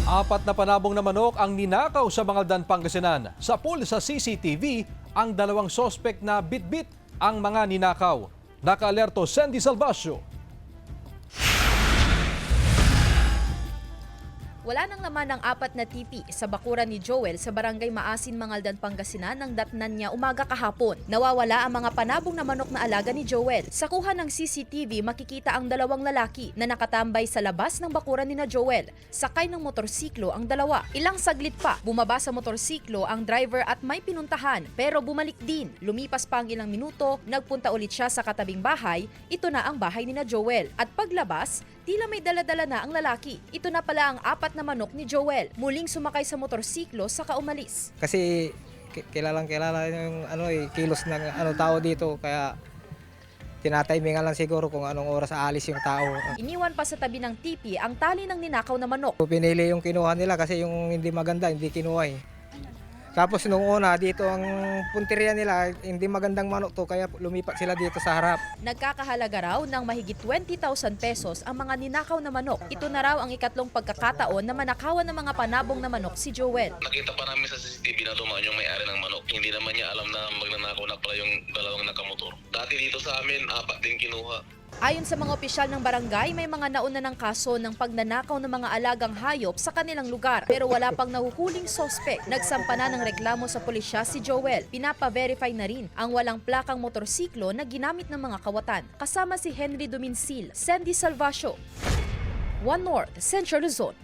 Apat na panabong na manok ang ninakaw sa Mangaldan, Pangasinan. Sa pool sa CCTV, ang dalawang sospek na bit-bit ang mga ninakaw. Naka-alerto Sandy Salvacio. Wala nang laman ng apat na tipi sa bakuran ni Joel sa barangay Maasin, Mangaldan, Pangasinan nang datnan niya umaga kahapon. Nawawala ang mga panabong na manok na alaga ni Joel. Sa kuha ng CCTV, makikita ang dalawang lalaki na nakatambay sa labas ng bakuran ni na Joel. Sakay ng motorsiklo ang dalawa. Ilang saglit pa, bumaba sa motorsiklo ang driver at may pinuntahan pero bumalik din. Lumipas pa ang ilang minuto, nagpunta ulit siya sa katabing bahay. Ito na ang bahay ni na Joel. At paglabas, tila may daladala na ang lalaki. Ito na pala ang apat na manok ni Joel. Muling sumakay sa motorsiklo saka umalis. Kasi kilalang kilala yung kilos ng tao dito, kaya tinatimingan lang siguro kung anong oras aalis yung tao. Iniwan pa sa tabi ng tipi ang tali ng ninakaw na manok. Pinili yung kinuha nila kasi yung hindi maganda hindi kinuha eh. Tapos nung una dito ang punteriya nila, hindi magandang manok to kaya lumipat sila dito sa harap. Nagkakahalaga raw ng mahigit 20,000 pesos ang mga ninakaw na manok. Ito na raw ang ikatlong pagkakataon na manakawan ng mga panabong na manok si Joel. Nakita pa namin sa CCTV na dumaan yung may-ari ng manok. Hindi naman niya alam na magnanakaw na pala yung dalawang nakamotor. Dati dito sa amin, apat din kinuha. Ayon sa mga opisyal ng barangay, may mga nauna ng kaso ng pagnanakaw ng mga alagang hayop sa kanilang lugar. Pero wala pang nahuhuling sospek. Nagsampa na ng reklamo sa pulisya si Joel. Pinapa-verify na rin ang walang plakang motorsiklo na ginamit ng mga kawatan. Kasama si Henry Dominsil, Sandy Salvacio, One North, Central Luzon.